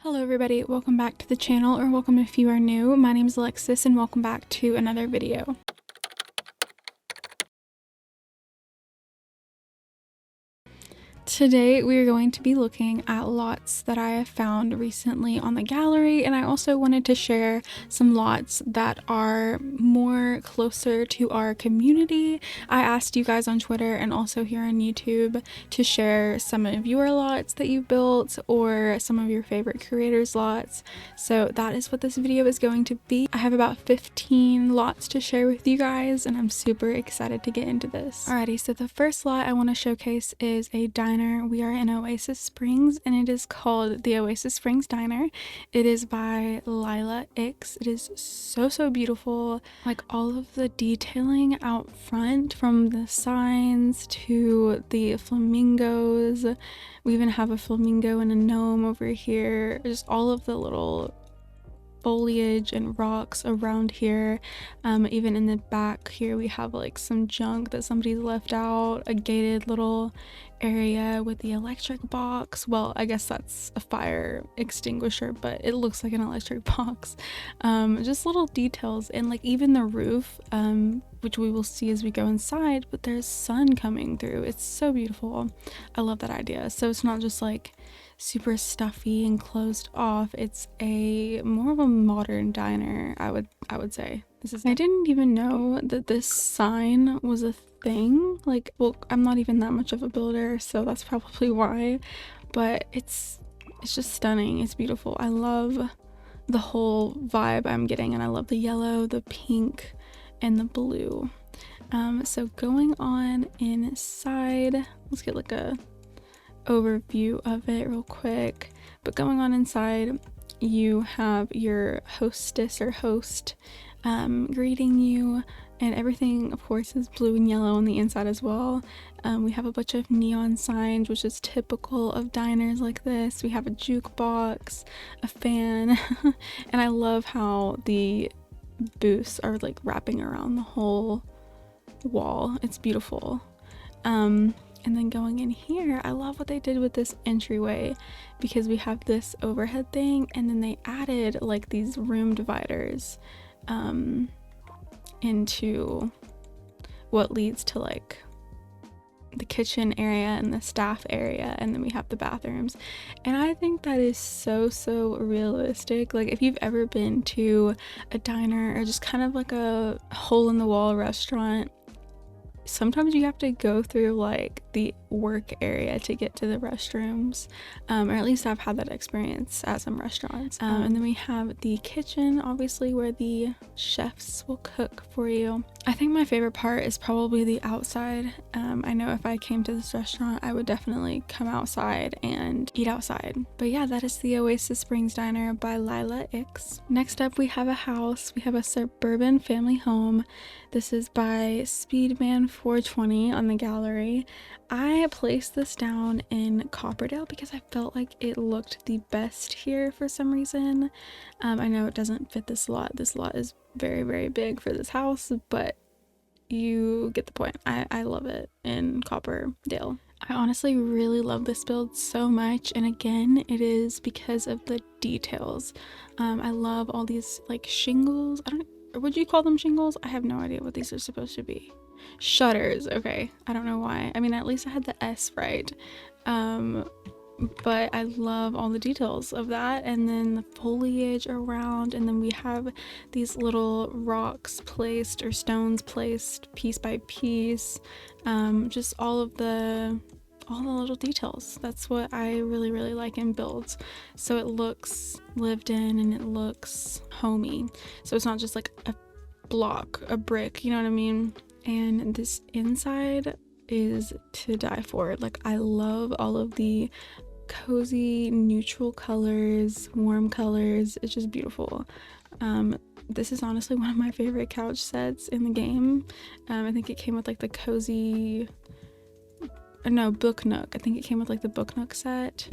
Hello everybody, welcome back to the channel, or welcome if you are new. My name is Alexis and welcome back to another video. Today we are going to be looking at lots that I have found recently on the gallery, and I also wanted to share some lots that are more closer to our community. I asked you guys on Twitter and also here on YouTube to share some of your lots that you built or some of your favorite creators' lots. So that is what this video is going to be. I have about 15 lots to share with you guys and I'm super excited to get into this. Alrighty, so the first lot I want to showcase is a diner. We are in Oasis Springs and it is called the Oasis Springs Diner. It is by Lila icks. It is so beautiful. Like all of the detailing out front, from the signs to the flamingos. We even have a flamingo and a gnome over here. Just all of the little foliage and rocks around here. Even in the back here we have like some junk that somebody's left out, a gated little area with the electric box. Well, I guess that's a fire extinguisher, but it looks like an electric box. Just little details, and like even the roof, which we will see as we go inside, but there's sun coming through. It's so beautiful. I love that idea. So it's not just like super stuffy and closed off. It's a more of a modern diner, I would say. I didn't even know that this sign was a thing. Like, well, I'm not even that much of a builder, so that's probably why, but it's just stunning. It's beautiful. I love the whole vibe I'm getting, and I love the yellow, the pink, and the blue. So going on inside, let's get like a overview of it real quick. But going on inside, you have your hostess or host greeting you, and everything of course is blue and yellow on the inside as well. We have a bunch of neon signs, which is typical of diners like this. We have a jukebox, a fan, and I love how the booths are like wrapping around the whole wall. It's beautiful. And then going in here, I love what they did with this entryway, because we have this overhead thing and then they added like these room dividers into what leads to like the kitchen area and the staff area, and then we have the bathrooms. And I think that is so realistic. Like if you've ever been to a diner or just kind of like a hole in the wall restaurant, sometimes you have to go through like the work area to get to the restrooms, or at least I've had that experience at some restaurants. And then we have the kitchen, obviously, where the chefs will cook for you. I think my favorite part is probably the outside. I know if I came to this restaurant, I would definitely come outside and eat outside. But yeah, that is the Oasis Springs Diner by Lila icks. Next up, we have a house. We have a suburban family home. This is by Speedman420 on the gallery. I placed this down in Copperdale because I felt like it looked the best here for some reason. I know it doesn't fit this lot. This lot is very big for this house, but you get the point. I love it in Copperdale. I honestly really love this build so much, and again, it is because of the details. I love all these like shingles. Would you call them shingles? I have no idea what these are supposed to be. Shutters, okay. I don't know why. I mean, at least I had the S right. But I love all the details of that, and then the foliage around, and then we have these little rocks placed or stones placed piece by piece. Just all the little details. That's what I really like in builds. So it looks lived in and it looks homey. So it's not just like a block, a brick, you know what I mean? And this inside is to die for. Like, I love all of the cozy neutral colors, warm colors. It's just beautiful. This is honestly one of my favorite couch sets in the game. I think it came with like the cozy, no, book nook. I think it came with like the book nook set.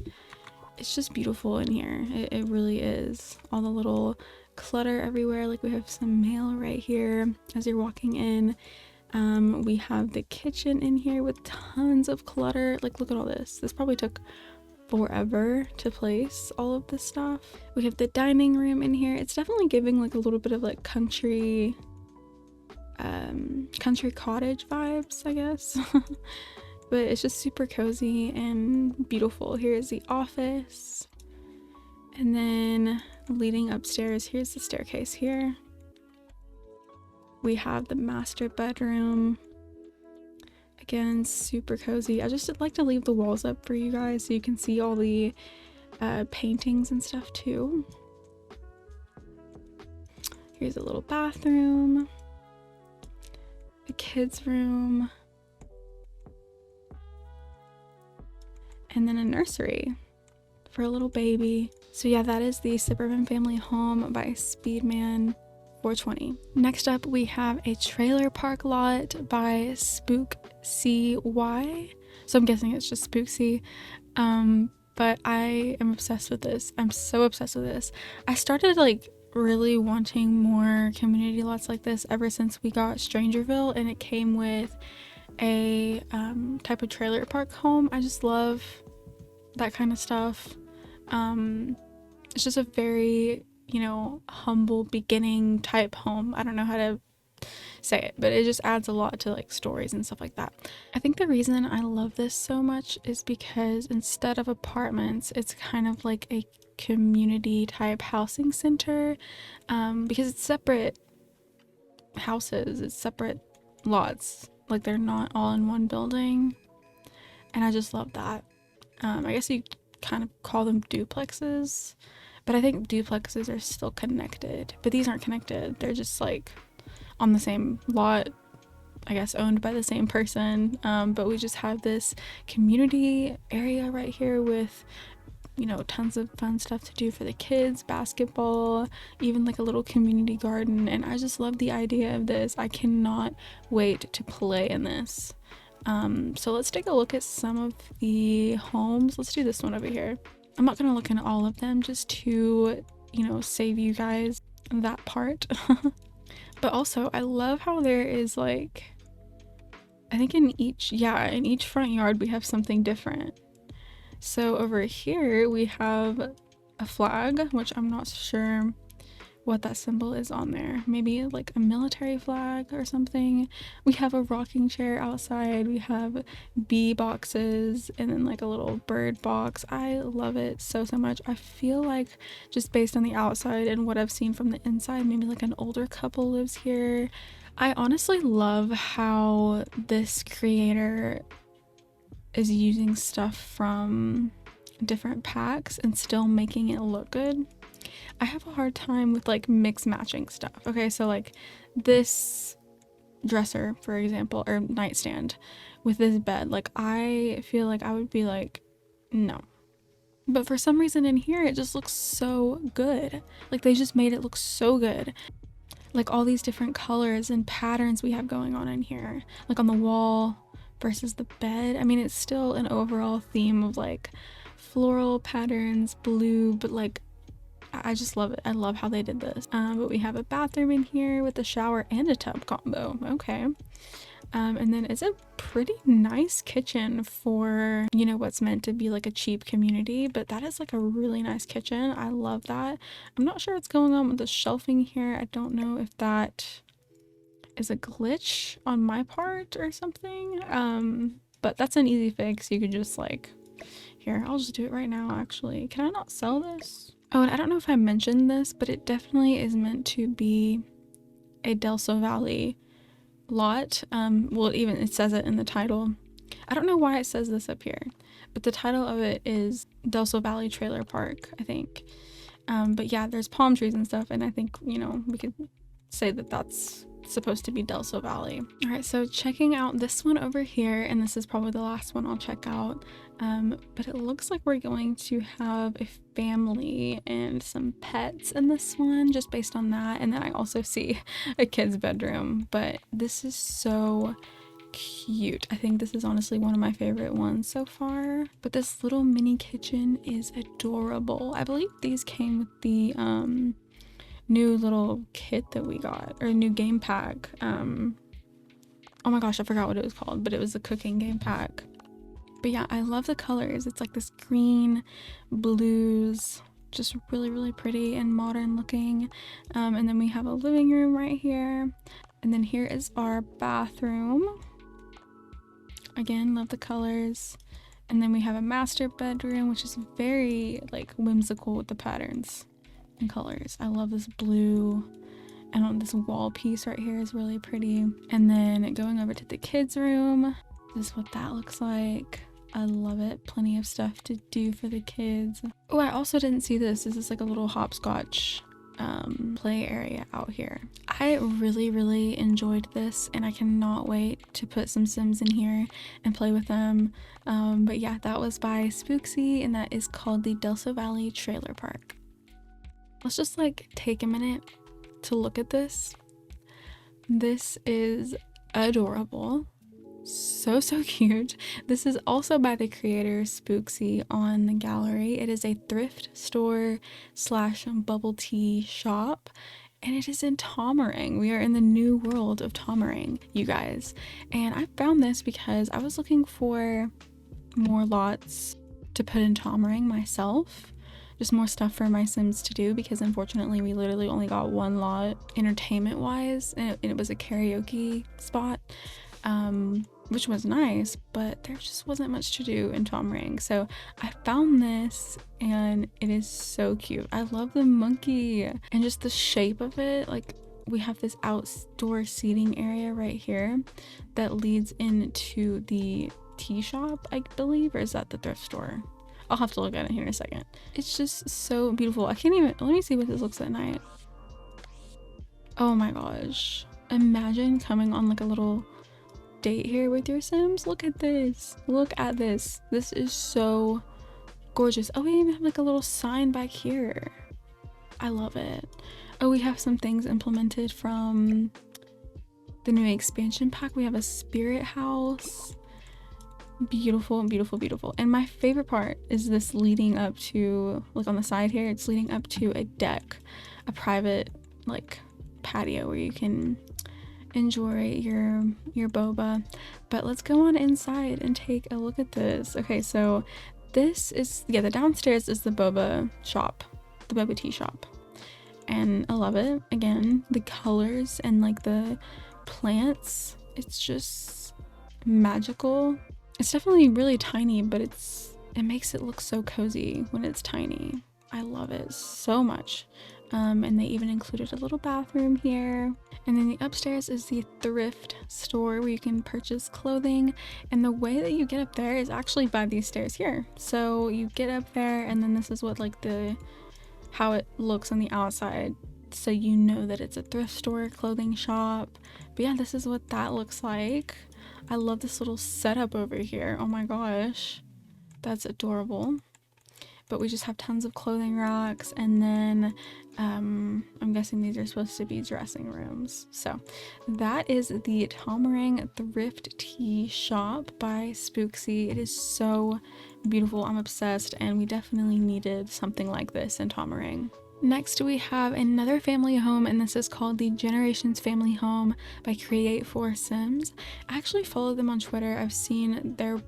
It's just beautiful in here. It really is. All the little clutter everywhere. Like, we have some mail right here as you're walking in. We have the kitchen in here with tons of clutter. Like, look at all this. This probably took forever to place all of this stuff. We have the dining room in here. It's definitely giving like a little bit of like country cottage vibes, I guess. But it's just super cozy and beautiful. Here's the office, and then leading upstairs, here's the staircase here. We have the master bedroom. Again, super cozy. I just like to leave the walls up for you guys so you can see all the paintings and stuff too. Here's a little bathroom, the kids' room, and then a nursery for a little baby. So yeah, that is the Suburban Family Home by Speedman 420. Next up, we have a trailer park lot by spookcy. So I'm guessing it's just spookcy. But I am obsessed with this. I'm so obsessed with this. I started like really wanting more community lots like this ever since we got Strangerville, and it came with a type of trailer park home. I just love that kind of stuff. It's just a very, you know, humble beginning type home. I don't know how to say it, but it just adds a lot to like stories and stuff like that. I think the reason I love this so much is because instead of apartments, it's kind of like a community type housing center, because it's separate houses, it's separate lots, like they're not all in one building, and I just love that. I guess you kind of call them duplexes, but I think duplexes are still connected, but these aren't connected. They're just like on the same lot, I guess owned by the same person, but we just have this community area right here with, you know, tons of fun stuff to do for the kids, basketball, even like a little community garden, and I just love the idea of this. I cannot wait to play in this. So let's take a look at some of the homes. Let's do this one over here. I'm not gonna look into all of them just to, you know, save you guys that part. But also I love how there is like, I think in each front yard we have something different. So over here we have a flag, which I'm not sure what that symbol is on there. Maybe like a military flag or something. We have a rocking chair outside. We have bee boxes and then like a little bird box. I love it so much. I feel like just based on the outside and what I've seen from the inside, maybe like an older couple lives here. I honestly love how this creator is using stuff from different packs and still making it look good. I have a hard time with like mix matching stuff. Okay, so like this dresser, for example, or nightstand with this bed, like I feel like I would be like, no. But for some reason in here, it just looks so good. Like they just made it look so good. Like all these different colors and patterns we have going on in here, like on the wall versus the bed. I mean, it's still an overall theme of like floral patterns, blue, but like I just love it. I love how they did this. But we have a bathroom in here with a shower and a tub combo. Okay. And then it's a pretty nice kitchen for, you know, what's meant to be like a cheap community, but that is like a really nice kitchen. I love that. I'm not sure what's going on with the shelving here. I don't know if that is a glitch on my part or something. But that's an easy fix. You could just like, here, I'll just do it right now actually. Can I not sell this? Oh, and I don't know if I mentioned this, but it definitely is meant to be a Delsol Valley lot. Well, it says it in the title. I don't know why it says this up here, but the title of it is Delsol Valley Trailer Park, I think. But yeah, there's palm trees and stuff, and I think, you know, we could say that that's supposed to be Delsol Valley. All right, so checking out this one over here, and this is probably the last one I'll check out. But it looks like we're going to have a family and some pets in this one, just based on that. And then I also see a kid's bedroom, but this is so cute. I think this is honestly one of my favorite ones so far. But this little mini kitchen is adorable. I believe these came with the new little kit that we got, or new game pack. Oh my gosh, I forgot what it was called, but it was a cooking game pack. But yeah, I love the colors. It's like this green, blues, just really, really pretty and modern looking. And then we have a living room right here. And then here is our bathroom. Again, love the colors. And then we have a master bedroom, which is very like whimsical with the patterns and colors. I love this blue, and on this wall piece right here is really pretty. And then going over to the kids' room, this is what that looks like. I love it. Plenty of stuff to do for the kids. Oh, I also didn't see this. This is like a little hopscotch play area out here. I really enjoyed this, and I cannot wait to put some Sims in here and play with them. But yeah, that was by Spookcy, and that is called the Delsol Valley Trailer Park. Let's just like take a minute to look at this. This is adorable. So cute. This is also by the creator Spookcy on the gallery. It is a thrift store slash bubble tea shop, and it is in Tomarang. We are in the new world of Tomarang, you guys. And I found this because I was looking for more lots to put in Tomarang myself. Just more stuff for my Sims to do, because unfortunately we literally only got one lot entertainment wise, and it was a karaoke spot. Which was nice, but there just wasn't much to do in Tomarang. So I found this, and it is so cute. I love the monkey and just the shape of it. Like, we have this outdoor seating area right here that leads into the tea shop, I believe, or is that the thrift store? I'll have to look at it here in a second. It's just so beautiful. I can't even, let me see what this looks at night. Oh my gosh. Imagine coming on like a little date here with your Sims. Look at this. Look at this. This is so gorgeous. Oh, we even have like a little sign back here. I love it. Oh, we have some things implemented from the new expansion pack. We have a spirit house. Beautiful, beautiful, beautiful. And my favorite part is this leading up to, like on the side here, it's leading up to a deck, a private like patio where you can enjoy your boba. But let's go on inside and take a look at this. Okay, so this is, yeah, the downstairs is the boba shop, the boba tea shop, and I love it. Again, the colors and like the plants, it's just magical. It's definitely really tiny, but it makes it look so cozy when it's tiny. I love it so much. And they even included a little bathroom here. And then the upstairs is the thrift store where you can purchase clothing. And the way that you get up there is actually by these stairs here. So you get up there, and then this is what like how it looks on the outside. So you know that it's a thrift store, clothing shop. But yeah, this is what that looks like. I love this little setup over here. Oh my gosh, that's adorable. But we just have tons of clothing racks, and then I'm guessing these are supposed to be dressing rooms. So that is the Tomarang Thrift Tea Shop by Spookcy. It is so beautiful. I'm obsessed, and we definitely needed something like this in Tomarang. Next we have another family home, and this is called the Generations Family Home by Create4Sims. I actually follow them on Twitter. I've seen their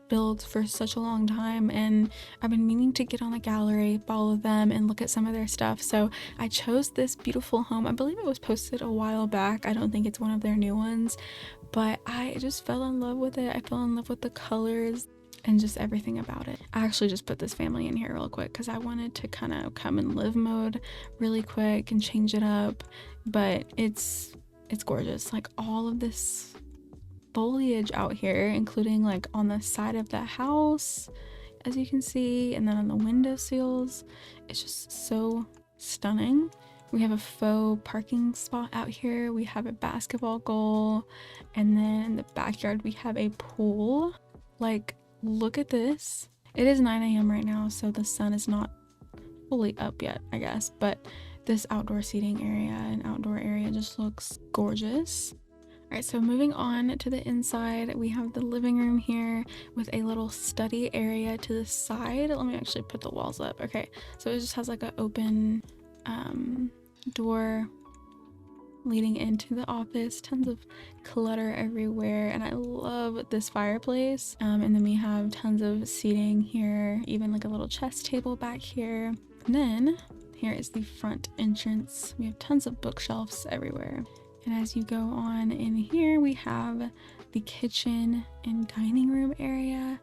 builds for such a long time, and I've been meaning to get on the gallery, follow them, and look at some of their stuff. So I chose this beautiful home. I believe it was posted a while back. I don't think it's one of their new ones, but I just fell in love with it. I fell in love with the colors and just everything about it. I actually just put this family in here real quick because I wanted to kind of come in live mode really quick and change it up, but it's gorgeous. Like all of this foliage out here, including like on the side of the house, as you can see, and then on the window sills. It's just so stunning. We have a faux parking spot out here. We have a basketball goal, and then in the backyard we have a pool. Like, look at this. It is 9 a.m. right now, so the sun is not fully up yet, I guess, but this outdoor seating area and outdoor area just looks gorgeous. Alright, so moving on to the inside, we have the living room here with a little study area to the side. Let me actually put the walls up. Okay, so it just has like an open door leading into the office. Tons of clutter everywhere, and I love this fireplace. And then we have tons of seating here, even like a little chess table back here. And then here is the front entrance. We have tons of bookshelves everywhere. And as you go on in here, we have the kitchen and dining room area.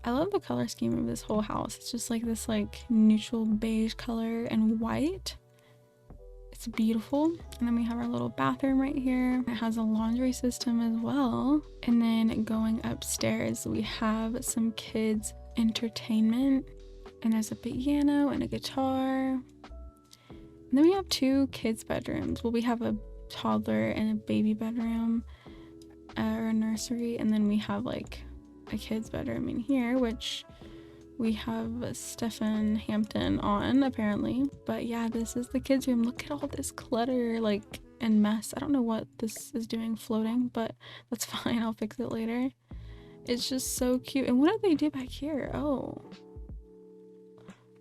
I love the color scheme of this whole house. It's just like this like neutral beige color and white. It's beautiful. And then we have our little bathroom right here. It has a laundry system as well. And then going upstairs, we have some kids entertainment. And there's a piano and a guitar. And then we have 2 kids bedrooms. Well, we have a toddler and a baby bedroom, or a nursery. And then we have like a kid's bedroom in here, which we have Stephen Hampton on apparently. But yeah, this is the kids room. Look at all this clutter like and mess. I don't know what this is doing floating, but that's fine. I'll fix it later. It's just so cute. And what did they do back here? Oh,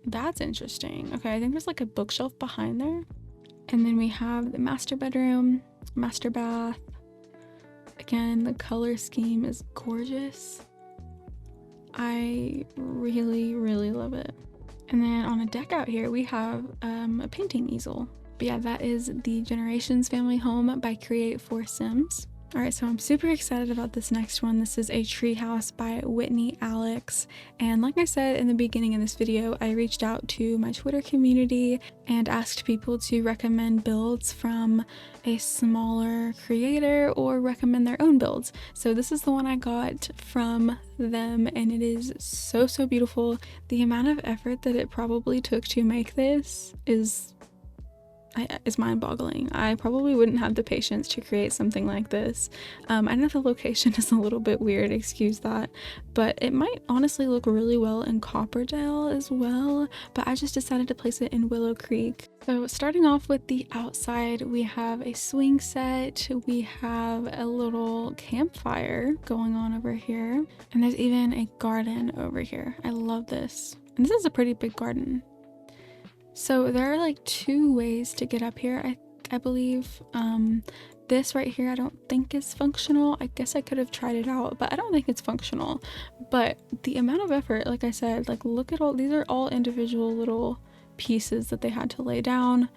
that's interesting. Okay, I think there's like a bookshelf behind there. And then we have the master bedroom, master bath. Again, the color scheme is gorgeous. I really, really love it. And then on a deck out here, we have a painting easel. But yeah, that is the Generations Family Home by 𝑑ivtrumi. All right, so I'm super excited about this next one. This is a treehouse by Whitney Alex. And like I said in the beginning of this video, I reached out to my Twitter community and asked people to recommend builds from a smaller creator or recommend their own builds. So this is the one I got from them, and it is so, so beautiful. The amount of effort that it probably took to make this is mind-boggling. I probably wouldn't have the patience to create something like this. I know the location is a little bit weird, excuse that, but it might honestly look really well in Copperdale as well, but I just decided to place it in Willow Creek. So starting off with the outside, we have a swing set, we have a little campfire going on over here, and there's even a garden over here. I love this. And this is a pretty big garden. So there are like 2 ways to get up here, I believe. This right here I don't think is functional. I guess I could have tried it out, but I don't think it's functional. But the amount of effort, like I said, like look at all, these are all individual little pieces that they had to lay down,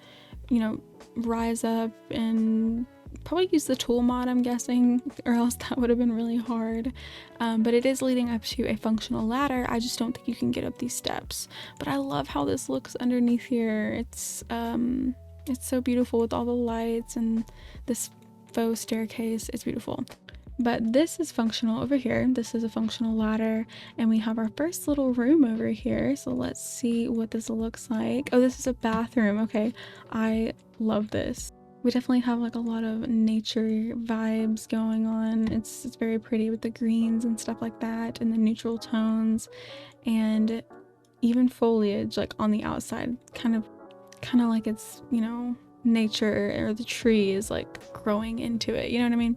you know, rise up, and probably use the tool mod, I'm guessing, or else that would have been really hard. But it is leading up to a functional ladder. I just don't think you can get up these steps. But I love how this looks underneath here. It's so beautiful with all the lights and this faux staircase. It's beautiful. But this is functional over here. This is a functional ladder, and we have our first little room over here. So let's see what this looks like. Oh, this is a bathroom. Okay, I love this. We definitely have like a lot of nature vibes going on. It's very pretty with the greens and stuff like that, and the neutral tones, and even foliage like on the outside, kind of like it's, you know, nature, or the tree is like growing into it, you know what I mean?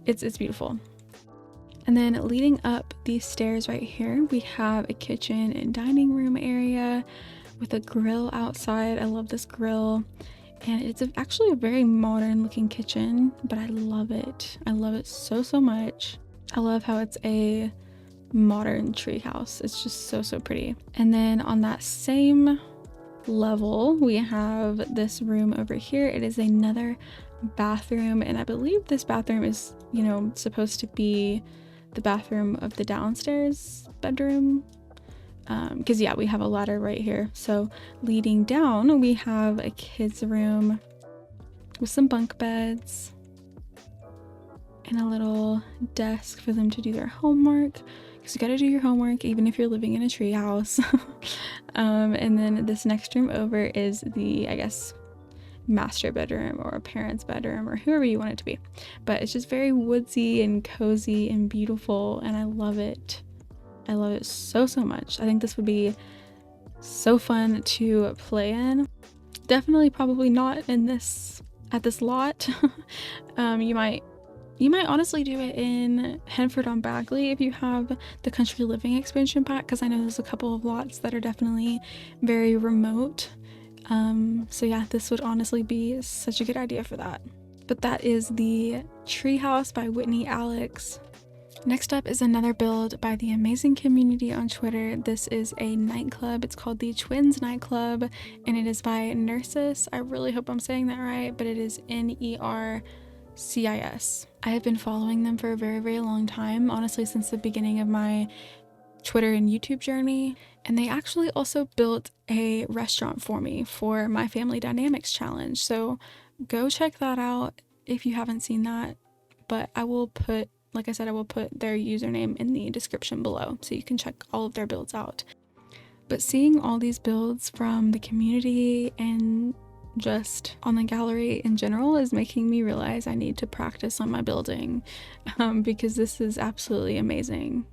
It's beautiful. And then leading up these stairs right here, we have a kitchen and dining room area with a grill outside. I love this grill. And it's actually a very modern looking kitchen, but I love it. I love it so, so much. I love how it's a modern tree house. It's just so, so pretty. And then on that same level, we have this room over here. It is another bathroom, and I believe this bathroom is, you know, supposed to be the bathroom of the downstairs bedroom. Because yeah, we have a ladder right here. So leading down, we have a kids room with some bunk beds and a little desk for them to do their homework, because you got to do your homework even if you're living in a tree house. And then this next room over is the, I guess, master bedroom or a parent's bedroom, or whoever you want it to be. But it's just very woodsy and cozy and beautiful, and I love it. I love it so, so much. I think this would be so fun to play in. Definitely probably not in this, at this lot. You might honestly do it in Henford on Bagley if you have the Country Living expansion pack, because I know there's a couple of lots that are definitely very remote. So yeah, this would honestly be such a good idea for that. But that is the Treehouse by Whitney Alex. Next up is another build by the amazing community on Twitter. This is a nightclub. It's called the Twins Nightclub, and it is by Nursis. I really hope I'm saying that right, but it is NERCIS. I have been following them for a very, very long time, honestly since the beginning of my Twitter and YouTube journey. And they actually also built a restaurant for me for my Family Dynamics Challenge. So go check that out if you haven't seen that. But I will put, like I said, I will put their username in the description below so you can check all of their builds out. But seeing all these builds from the community and just on the gallery in general is making me realize I need to practice on my building because this is absolutely amazing.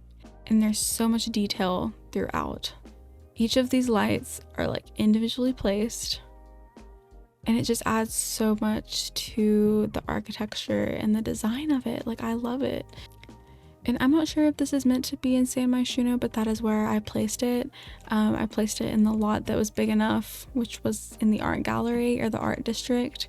And there's so much detail throughout. Each of these lights are like individually placed, and it just adds so much to the architecture and the design of it. Like, I love it. And I'm not sure if this is meant to be in San Myshuno, but that is where I placed it. I placed it in the lot that was big enough, which was in the art gallery or the art district.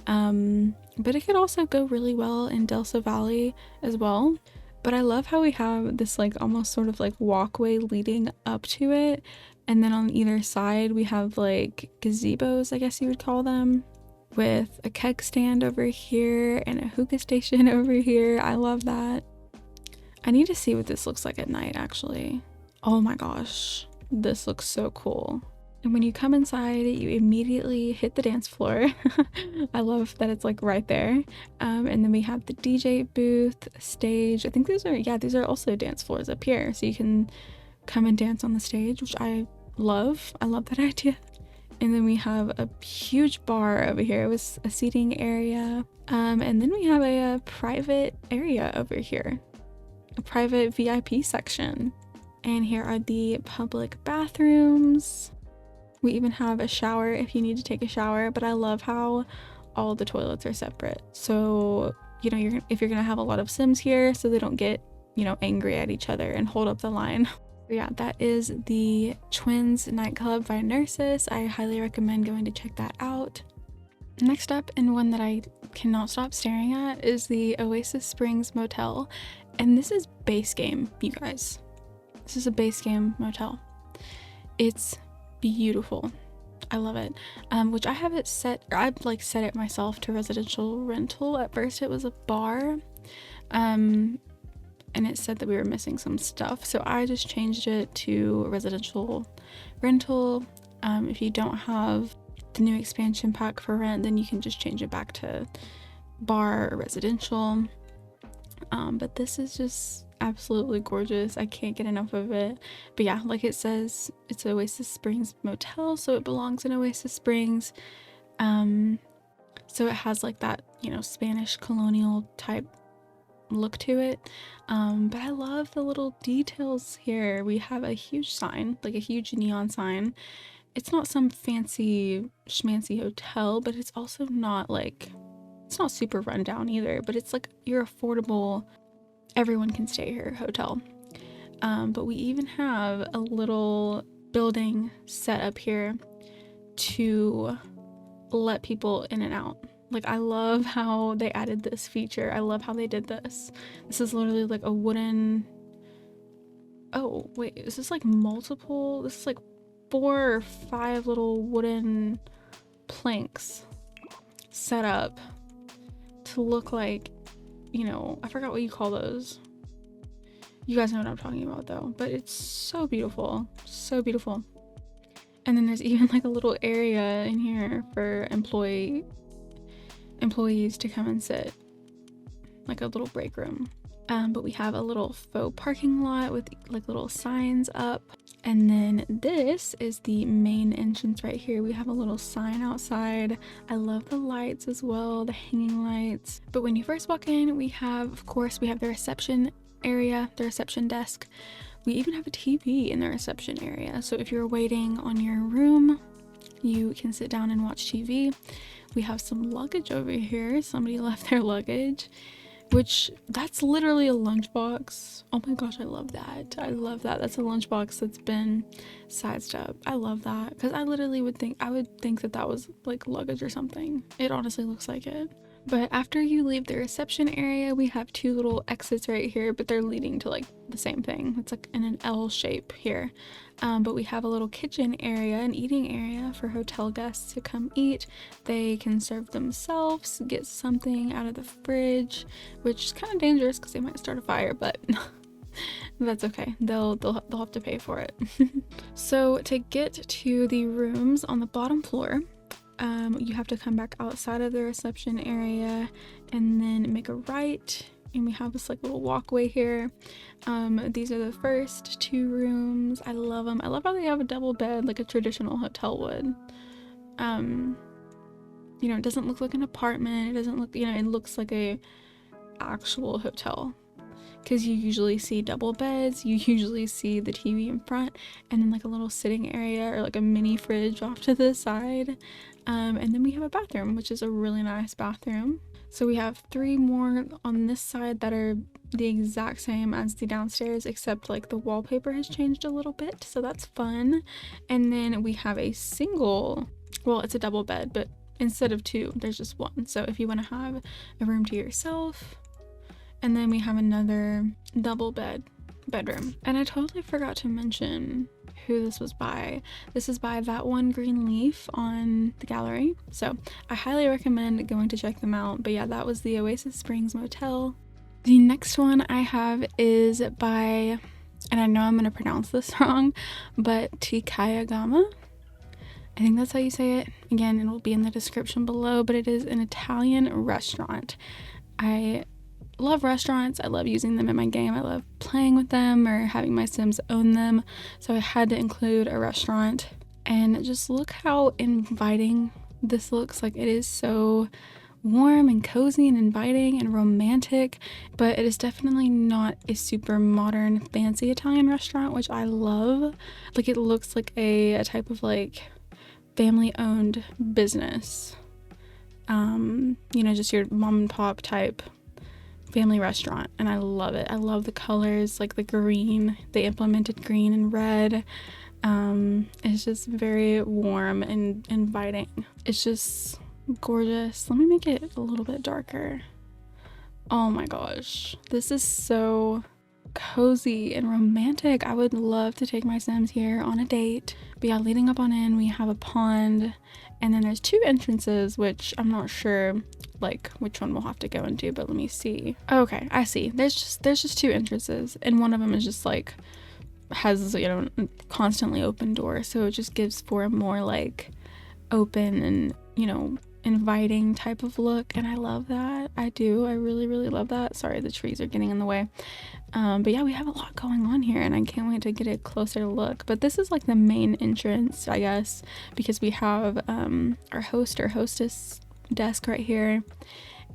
But it could also go really well in Delsol Valley as well. But I love how we have this like almost sort of like walkway leading up to it. And then on either side we have like gazebos, I guess you would call them, with a keg stand over here and a hookah station over here. I love that. I need to see what this looks like at night actually. Oh my gosh, this looks so cool. And when you come inside, you immediately hit the dance floor. I love that it's like right there. And then we have the DJ booth, stage. I think these are also dance floors up here. So you can come and dance on the stage, which I love. I love that idea. And then we have a huge bar over here with a seating area. And then we have a private area over here, a private VIP section. And here are the public bathrooms. We even have a shower if you need to take a shower, but I love how all the toilets are separate. So, you know, if you're gonna have a lot of Sims here, so they don't get, you know, angry at each other and hold up the line. So yeah, that is the Twins Nightclub by Nursis. I highly recommend going to check that out. Next up, and one that I cannot stop staring at, is the Oasis Springs Motel. And this is base game, you guys. This is a base game motel. It's beautiful. I love it. Which I have it set, or I've like set it myself to residential rental. At first it was a bar, and it said that we were missing some stuff, so I just changed it to residential rental. If you don't have the new expansion pack for rent, then you can just change it back to bar or residential. But this is just absolutely gorgeous. I can't get enough of it. But yeah, like it says, it's Oasis Springs Motel, so it belongs in Oasis Springs. So it has like that, you know, Spanish colonial type look to it. But I love the little details here. We have a huge sign, like a huge neon sign. It's not some fancy schmancy hotel, but it's also not like, it's not super rundown either, but it's like your affordable, everyone can stay here hotel. But we even have a little building set up here to let people in and out. Like, I love how they added this feature. I love how they did this. This is literally like a wooden, oh wait, is this like multiple, this is like 4 or 5 little wooden planks set up to look like, you know, I forgot what you call those. You guys know what I'm talking about though, but it's so beautiful, so beautiful. And then there's even like a little area in here for employees to come and sit, like a little break room. But we have a little faux parking lot with like little signs up. And then this is the main entrance right here. We have a little sign outside. I love the lights as well, the hanging lights. But when you first walk in, we have, of course, we have the reception area, the reception desk. We even have a TV in the reception area. So if you're waiting on your room, you can sit down and watch TV. We have some luggage over here. Somebody left their luggage, which that's literally a lunchbox. Oh my gosh, I love that. I love that. That's a lunchbox that's been sized up. I love that because I literally would think that that was like luggage or something. It honestly looks like it. But after you leave the reception area, we have two little exits right here, but they're leading to like the same thing. It's like in an L shape here. But we have a little kitchen area, an eating area for hotel guests to come eat. They can serve themselves, get something out of the fridge, which is kind of dangerous because they might start a fire, but that's okay. They'll have to pay for it. So to get to the rooms on the bottom floor, you have to come back outside of the reception area and then make a right, and we have this like little walkway here. These are the first two rooms. I love them. I love how they have a double bed like a traditional hotel would. You know, it doesn't look like an apartment. It doesn't look, you know, it looks like a actual hotel, because you usually see double beds, you usually see the TV in front, and then like a little sitting area or like a mini fridge off to the side. And then we have a bathroom, which is a really nice bathroom. So we have three more on this side that are the exact same as the downstairs, except like the wallpaper has changed a little bit, so that's fun. And then we have a single, well, it's a double bed, but instead of two, there's just one. So if you want to have a room to yourself, and then we have another double bedroom. And I totally forgot to mention who this was by. This is by thatonegreenleaf on the gallery, so I highly recommend going to check them out. But yeah, that was the Oasis Springs motel. The next one I have is by, and I know I'm gonna pronounce this wrong, but tkayagama. I think that's how you say it. Again, it will be in the description below, but it is an Italian restaurant. I love restaurants. I love using them in my game. I love playing with them or having my Sims own them, so I had to include a restaurant. And just look how inviting this looks. Like, it is so warm and cozy and inviting and romantic, but it is definitely not a super modern fancy Italian restaurant, which I love. Like, it looks like a type of like family owned business, you know, just your mom and pop type family restaurant, and I love it. I love the colors, like the green, they implemented green and red. It's just very warm and inviting. It's just gorgeous. Let me make it a little bit darker. Oh my gosh, this is so cozy and romantic. I would love to take my Sims here on a date. But yeah, leading up on in, we have a pond, and then there's two entrances, which I'm not sure like which one we'll have to go into, but let me see. Okay, I see. There's just two entrances, and one of them is just like has, you know, constantly open door, so it just gives for a more like open and, you know, inviting type of look, and I love that. I really love that. Sorry, the trees are getting in the way. But yeah, we have a lot going on here, and I can't wait to get a closer look. But this is like the main entrance, I guess, because we have our host or hostess desk right here,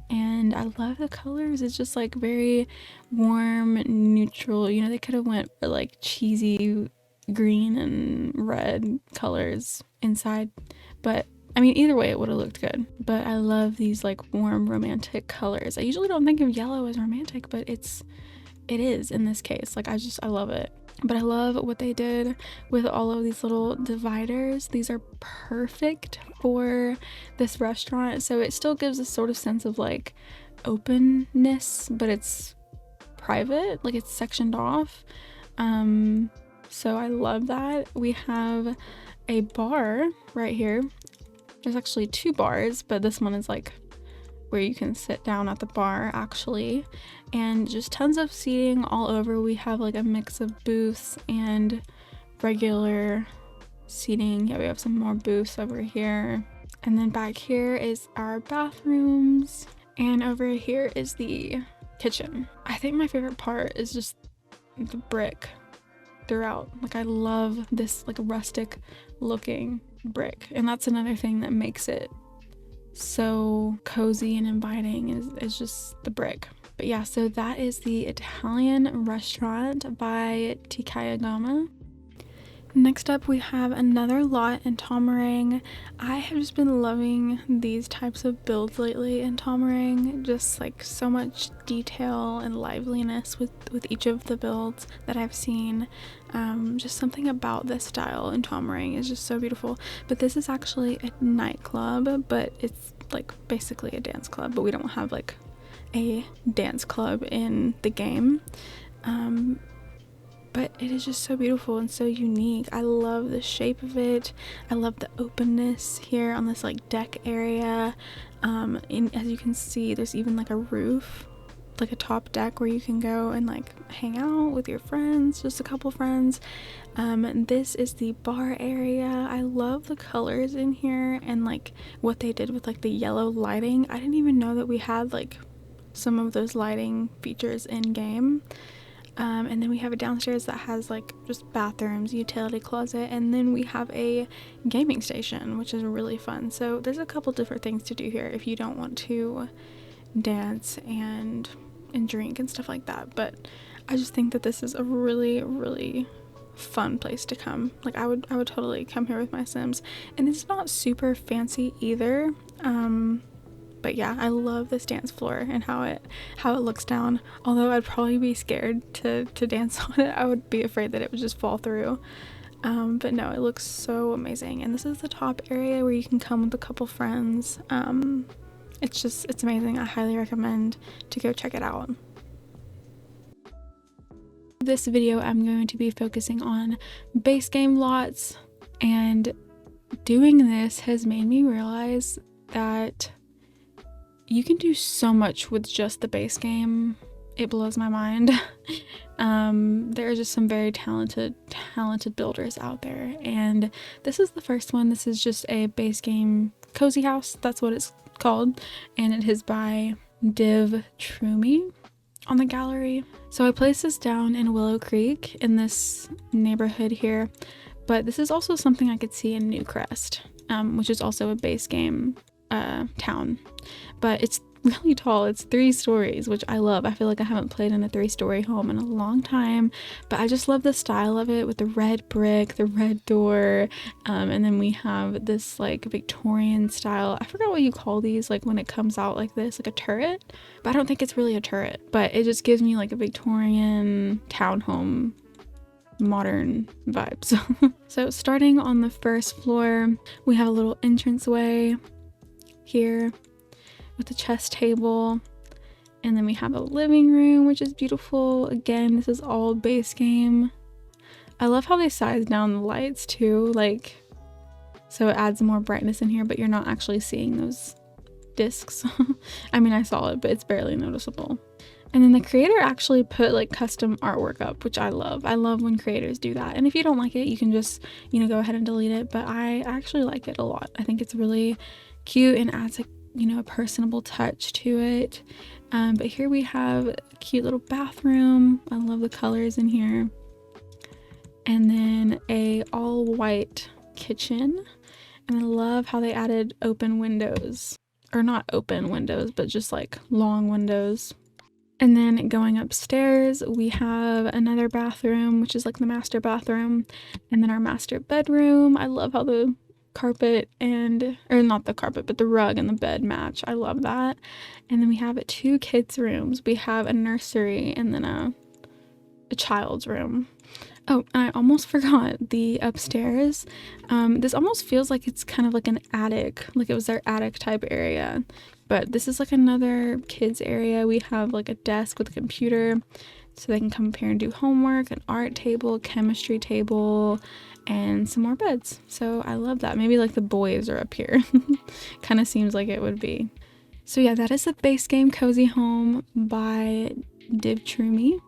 and I love the colors. It's just like very warm, neutral. You know, they could have went for like cheesy green and red colors inside, but I mean, either way it would have looked good. But I love these like warm romantic colors. I usually don't think of yellow as romantic, but it is in this case. Like, I love it. But I love what they did with all of these little dividers. These are perfect for this restaurant. So it still gives a sort of sense of like openness, but it's private, like it's sectioned off. So I love that. We have a bar right here. There's actually two bars, but this one is like where you can sit down at the bar actually, and just tons of seating all over. We have like a mix of booths and regular seating. Yeah, we have some more booths over here, and then back here is our bathrooms, and over here is the kitchen. I think my favorite part is just the brick throughout. Like, I love this like rustic looking brick, and that's another thing that makes it so cozy and inviting is just the brick. But yeah, so that is the Italian restaurant by tkayagama. Next up, we have another lot in Tomarang. I have just been loving these types of builds lately in Tomarang. Just like so much detail and liveliness with each of the builds that I've seen. Just something about this style in Tomarang is just so beautiful. But this is actually a nightclub, but it's like basically a dance club, but we don't have like a dance club in the game. But it is just so beautiful and so unique. I love the shape of it. I love the openness here on this like deck area. As you can see, there's even like a roof, like a top deck where you can go and like hang out with your friends, just a couple friends. This is the bar area. I love the colors in here and like what they did with like the yellow lighting. I didn't even know that we had like some of those lighting features in game. And then we have a downstairs that has like just bathrooms, utility closet, and then we have a gaming station, which is really fun. So there's a couple different things to do here if you don't want to dance and drink and stuff like that. But I just think that this is a really, really fun place to come. Like I would totally come here with my Sims, and it's not super fancy either. But yeah, I love this dance floor and how it looks down. Although I'd probably be scared to dance on it. I would be afraid that it would just fall through. But no, it looks so amazing. And this is the top area where you can come with a couple friends. It's amazing. I highly recommend to go check it out. This video, I'm going to be focusing on base game lots, and doing this has made me realize that you can do so much with just the base game. It blows my mind. There are just some very talented builders out there, and this is the first one. This is just a base game cozy house. That's what it's called, and it is by divtrumi on the gallery. So I placed this down in Willow Creek in this neighborhood here, but this is also something I could see in Newcrest, which is also a base game town, but it's really tall. It's 3 stories, which I love. I feel like I haven't played in a 3-story home in a long time, but I just love the style of it with the red brick, the red door, and then we have this like Victorian style. I forgot what you call these, like when it comes out like this, like a turret, but I don't think it's really a turret, but it just gives me like a Victorian townhome modern vibes. So starting on the first floor, we have a little entranceway here with a chess table, and then we have a living room, which is beautiful. Again, this is all base game. I love how they size down the lights too, like so it adds more brightness in here, but you're not actually seeing those discs. I mean, I saw it, but it's barely noticeable. And then the creator actually put like custom artwork up, which I love. I love when creators do that. And if you don't like it, you can just, go ahead and delete it. But I actually like it a lot. I think it's really cute and adds a personable touch to it. But here we have a cute little bathroom. I love the colors in here. And then a all white kitchen. And I love how they added open windows, or not open windows, but just like long windows. And then going upstairs, we have another bathroom, which is like the master bathroom, and then our master bedroom. I love how the carpet or not the carpet, but the rug and the bed match. I love that. And then we have 2 kids' rooms. We have a nursery and then a child's room. Oh, and I almost forgot the upstairs. This almost feels like it's kind of like an attic, like it was their attic type area. But this is like another kids area. We have like a desk with a computer so they can come up here and do homework, an art table, chemistry table, and some more beds. So I love that. Maybe like the boys are up here. Kind of seems like it would be. So yeah, that is the base game cozy home by divtrumi.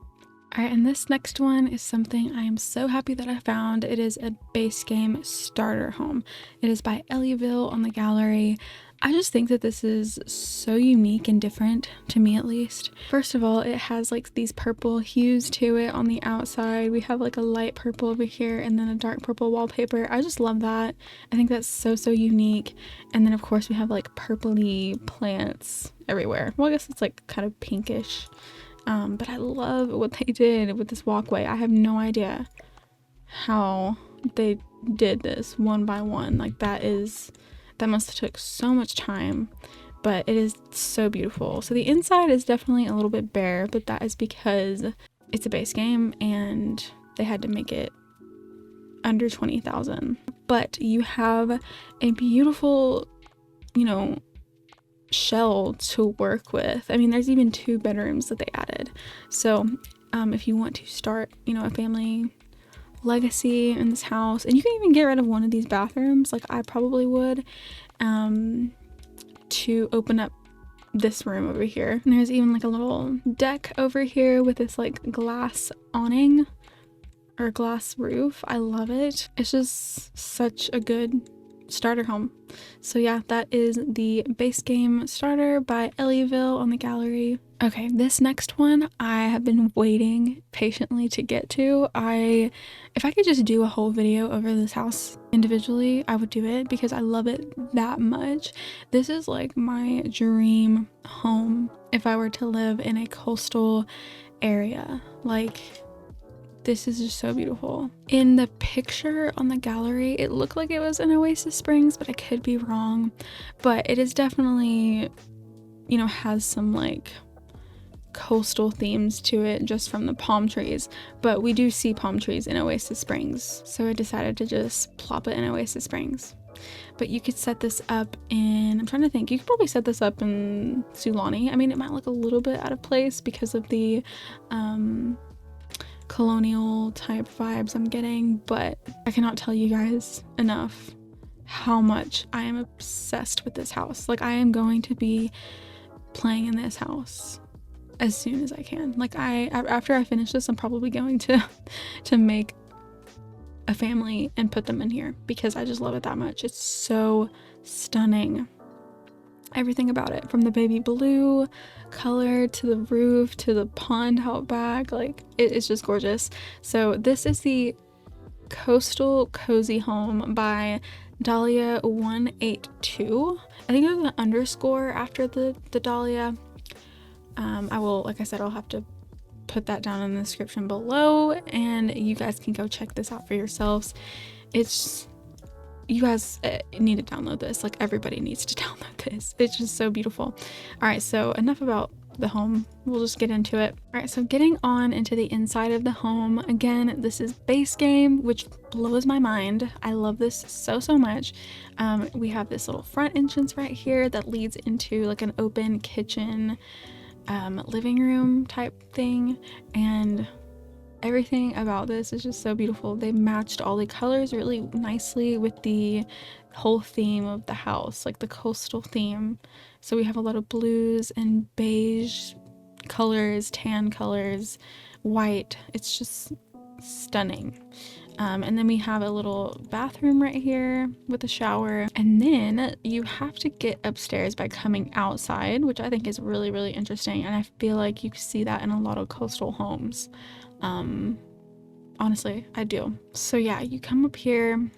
Alright, and this next one is something I am so happy that I found. It is a base game starter home. It is by Ellieville on the gallery. I just think that this is so unique and different, to me at least. First of all, it has like these purple hues to it on the outside. We have like a light purple over here and then a dark purple wallpaper. I just love that. I think that's so unique. And then of course we have like purpley plants everywhere. Well, I guess it's like kind of pinkish. But I love what they did with this walkway. I have no idea how they did this one by one. Like that must have took so much time, but it is so beautiful. So the inside is definitely a little bit bare, but that is because it's a base game and they had to make it under 20,000. But you have a beautiful, you know, shell to work with. I mean, there's even 2 bedrooms that they added. So if you want to start, you know, a family legacy in this house, and you can even get rid of one of these bathrooms, like I probably would, to open up this room over here. And there's even like a little deck over here with this like glass awning or glass roof. I love it. It's just such a good starter home. So yeah, that is the base game starter by Ellieville on the gallery. Okay, this next one I have been waiting patiently to get to. If I could just do a whole video over this house individually, I would do it because I love it that much. This is like my dream home if I were to live in a coastal area. Like, this is just so beautiful. In the picture on the gallery, it looked like it was in Oasis Springs, but I could be wrong. But it is definitely, you know, has some like coastal themes to it just from the palm trees. But we do see palm trees in Oasis Springs, so I decided to just plop it in Oasis Springs. But you could set this up in, I'm trying to think, you could probably set this up in Sulani. I mean, it might look a little bit out of place because of the colonial type vibes I'm getting, but I cannot tell you guys enough how much I am obsessed with this house. Like, I am going to be playing in this house as soon as I can. Like, after I finish this, I'm probably going to make a family and put them in here because I just love it that much. It's so stunning. Everything about it, from the baby blue color to the roof to the pond out back, like it's just gorgeous. So this is the Coastal Cozy Home by Dahlia182. I think there's an underscore after the Dahlia. I will, like I said, I'll have to put that down in the description below and you guys can go check this out for yourselves. You guys need to download this. Like, everybody needs to download this. It's just so beautiful. All right, so enough about the home. We'll just get into it. All right, so getting on into the inside of the home. Again, this is base game, which blows my mind. I love this so much. We have this little front entrance right here that leads into like an open kitchen, living room type thing, and everything about this is just so beautiful. They matched all the colors really nicely with the whole theme of the house, like the coastal theme. So we have a lot of blues and beige colors, tan colors, white. It's just stunning. And then we have a little bathroom right here with a shower. And then you have to get upstairs by coming outside, which I think is really interesting. And I feel like you can see that in a lot of coastal homes. Honestly, I do. So yeah, you come up here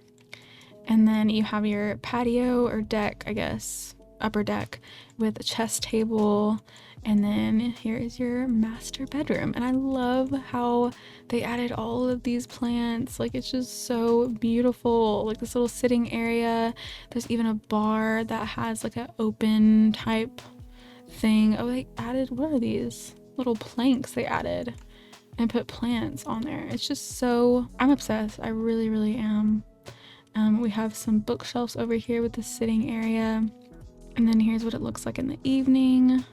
and then you have your patio or deck, I guess, upper deck with a chess table, and then here is your master bedroom. And I love how they added all of these plants. Like, it's just so beautiful. Like this little sitting area. There's even a bar that has like an open type thing. Oh, they added, what are these little planks they added and put plants on there? It's just so, I'm obsessed. I really am. We have some bookshelves over here with the sitting area, and then here's what it looks like in the evening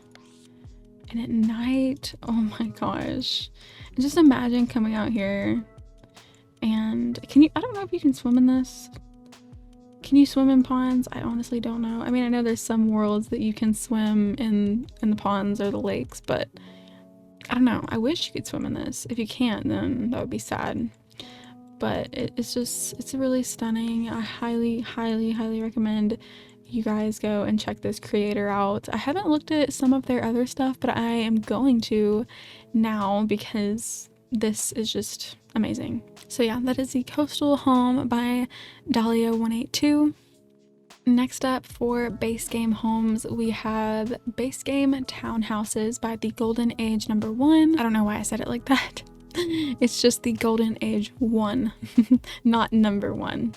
and at night. Oh my gosh, and just imagine coming out here and I don't know if you can swim in this. Can you swim in ponds? I honestly don't know. I mean, I know there's some worlds that you can swim in the ponds or the lakes, but I don't know. I wish you could swim in this. If you can't, then that would be sad. But it's really stunning. I highly recommend you guys go and check this creator out. I haven't looked at some of their other stuff, but I am going to now because this is just amazing. So yeah, that is the Coastal Home by Dahlia182. Next up for base game homes, we have Basegame Townhouses by the Golden Age #1. I don't know why I said it like that. It's just the Golden Age 1, not number 1.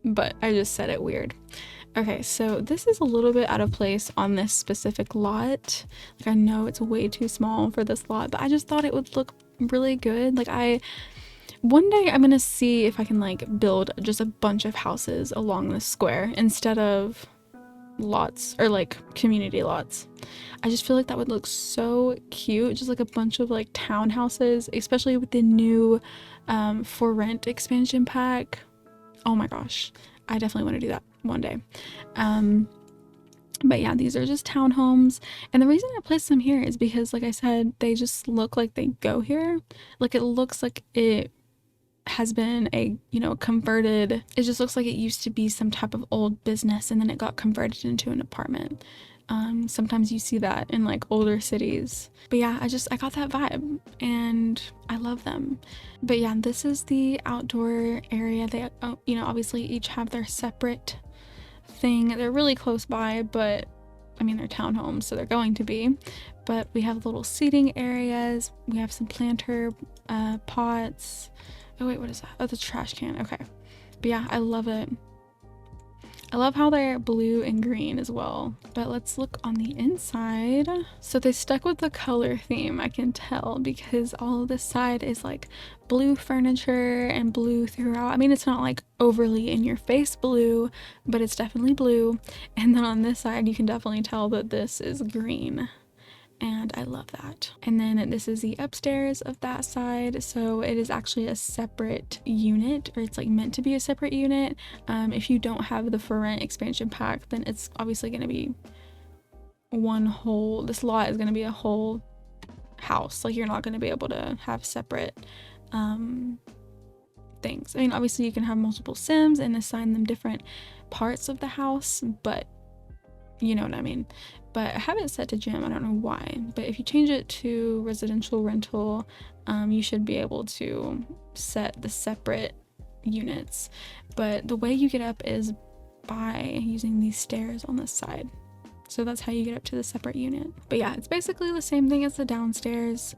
But I just said it weird. Okay, so this is a little bit out of place on this specific lot. Like, I know it's way too small for this lot, but I just thought it would look really good. Like, one day I'm gonna see if I can like build just a bunch of houses along this square instead of lots or like community lots. I just feel like that would look so cute, just like a bunch of like townhouses, especially with the new for rent expansion pack. Oh my gosh, I definitely want to do that one day. But yeah, these are just townhomes, and the reason I placed them here is because, like I said, they just look like they go here. Like, it looks like it has been a, you know, converted, it just looks like it used to be some type of old business and then it got converted into an apartment. Sometimes you see that in like older cities, but yeah, I got that vibe and I love them. But yeah, this is the outdoor area. They, you know, obviously each have their separate thing. They're really close by, but I mean, they're townhomes, so they're going to be. But we have little seating areas. We have some planter pots. Oh wait, what is that? Oh, the trash can. Okay. But yeah, I love it. I love how they're blue and green as well. But let's look on the inside. So they stuck with the color theme, I can tell, because all of this side is like blue furniture and blue throughout. I mean, it's not like overly in your face blue, but it's definitely blue. And then on this side, you can definitely tell that this is green. And I love that. And then this is the upstairs of that side, so it is actually a separate unit, or it's like meant to be a separate unit. If you don't have the for rent expansion pack, then it's obviously going to be this lot is going to be a whole house. Like, you're not going to be able to have separate things. I mean, obviously you can have multiple sims and assign them different parts of the house, but you know what I mean. But I have it set to gym, I don't know why, but if you change it to residential rental, you should be able to set the separate units. But the way you get up is by using these stairs on this side. So that's how you get up to the separate unit. But yeah, it's basically the same thing as the downstairs.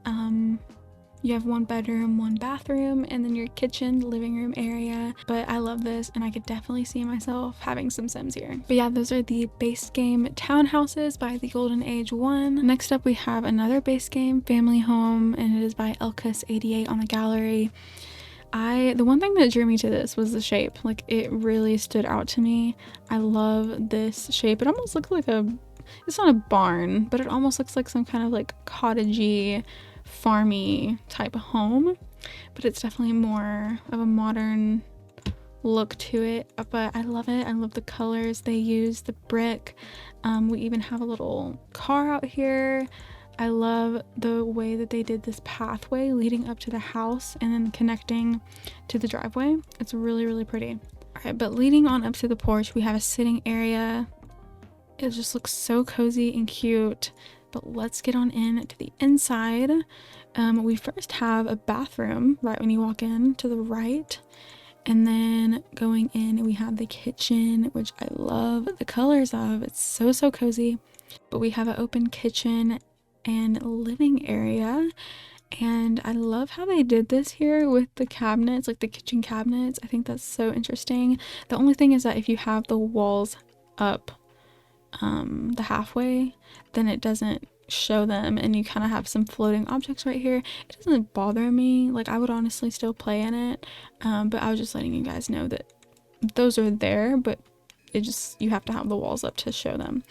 You have 1 bedroom, 1 bathroom, and then your kitchen, living room area. But I love this, and I could definitely see myself having some Sims here. But yeah, those are the base game townhouses by the Golden Age 1. Next up, we have another base game family home, and it is by 𝑩𝒂𝒔𝒆 on the gallery. The one thing that drew me to this was the shape. Like, it really stood out to me. I love this shape. It almost looks like it's not a barn, but it almost looks like some kind of like cottagey, farmy type of home, but it's definitely more of a modern look to it. But I love it. I love the colors they use, the brick. We even have a little car out here. I love the way that they did this pathway leading up to the house and then connecting to the driveway. It's really, really pretty. All right, but leading on up to the porch, we have a sitting area. It just looks so cozy and cute. But let's get on in to the inside. We first have a bathroom right when you walk in to the right. And then going in, we have the kitchen, which I love the colors of. It's so, so cozy. But we have an open kitchen and living area. And I love how they did this here with the cabinets, like the kitchen cabinets. I think that's so interesting. The only thing is that if you have the walls up the halfway, then it doesn't show them, and you kind of have some floating objects right here. It doesn't bother me. Like, I would honestly still play in it, but I was just letting you guys know that those are there, but you have to have the walls up to show them.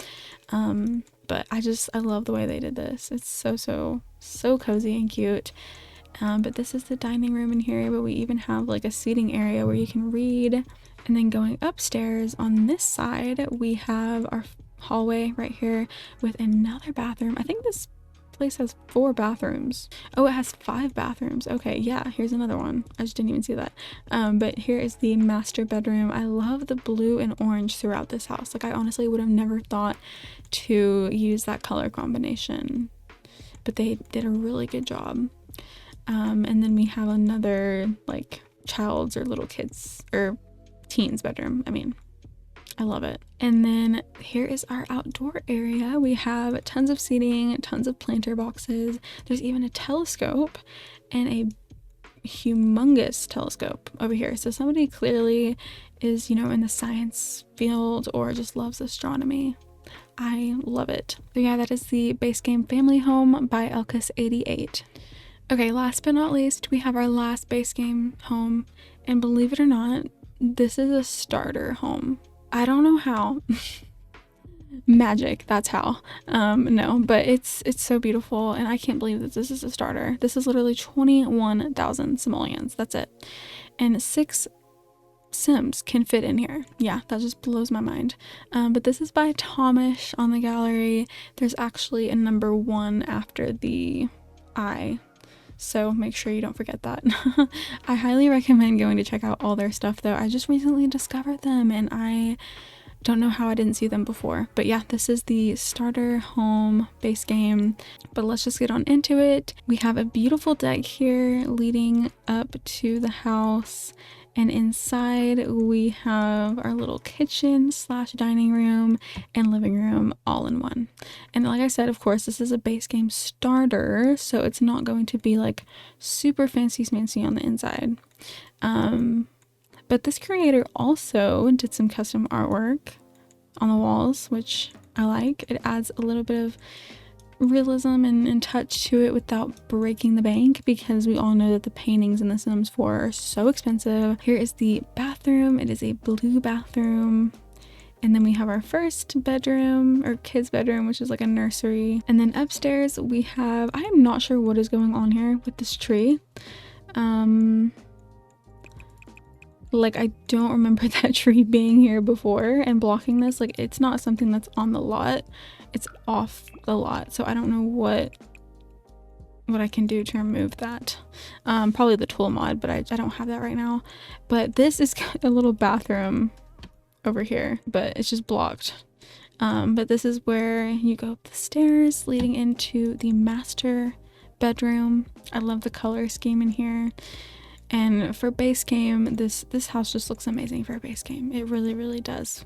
But I love the way they did this. It's so cozy and cute. But this is the dining room in here, but we even have like a seating area where you can read. And then going upstairs on this side, we have our hallway right here with another bathroom. I think this place has 4 bathrooms. Oh, it has 5 bathrooms. Okay, yeah, here's another one. I just didn't even see that. But here is the master bedroom. I love the blue and orange throughout this house. Like, I honestly would have never thought to use that color combination, but they did a really good job. And then we have another like child's or little kids or teens bedroom. I mean, I love it. And then here is our outdoor area. We have tons of seating, tons of planter boxes. There's even a telescope and a humongous telescope over here. So somebody clearly is, you know, in the science field or just loves astronomy. I love it. So yeah, that is the Base Game Family Home by 𝑰𝒂𝒔𝒆. Okay, last but not least, we have our last base game home, and believe it or not, this is a starter home. I don't know how. Magic, that's how. No, but it's so beautiful, and I can't believe that this is a starter. This is literally 21,000 simoleons. That's it. And 6 Sims can fit in here. Yeah, that just blows my mind. But this is by Tomish on the gallery. There's actually a number 1 after the I, so make sure you don't forget that. I highly recommend going to check out all their stuff though. I just recently discovered them and I don't know how I didn't see them before. But yeah, this is the starter home base game. But let's just get on into it. We have a beautiful deck here leading up to the house. And inside we have our little kitchen / dining room and living room all in one. And like I said, of course, this is a base game starter, so it's not going to be like super fancy smancy on the inside. But this creator also did some custom artwork on the walls, which I like. It adds a little bit of realism and touch to it without breaking the bank, because we all know that the paintings in The Sims 4 are so expensive. Here is the bathroom. It is a blue bathroom. And then we have our first bedroom, or kids bedroom, which is like a nursery. And then upstairs we have, I am not sure what is going on here with this tree. Like, I don't remember that tree being here before and blocking this. Like, it's not something that's on the lot. It's off the lot, so I don't know what I can do to remove that. Probably the tool mod, but I don't have that right now. But this is a little bathroom over here, but it's just blocked. But this is where you go up the stairs leading into the master bedroom. I love the color scheme in here. And for base game, this house just looks amazing for a base game. It really, really does.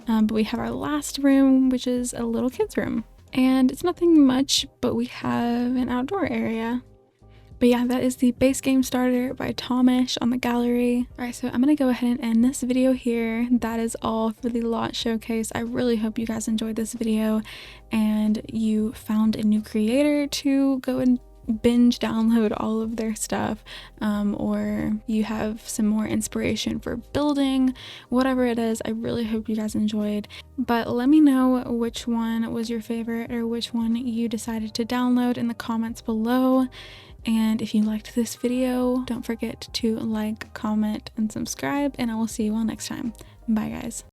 But we have our last room, which is a little kids room. And it's nothing much, but we have an outdoor area. But yeah, that is the base game starter by Tomish on the gallery. Alright, so I'm gonna go ahead and end this video here. That is all for the lot showcase. I really hope you guys enjoyed this video and you found a new creator to go and binge download all of their stuff, or you have some more inspiration for building, whatever it is. I really hope you guys enjoyed, but let me know which one was your favorite or which one you decided to download in the comments below. And if you liked this video, don't forget to like, comment, and subscribe, and I will see you all next time. Bye guys.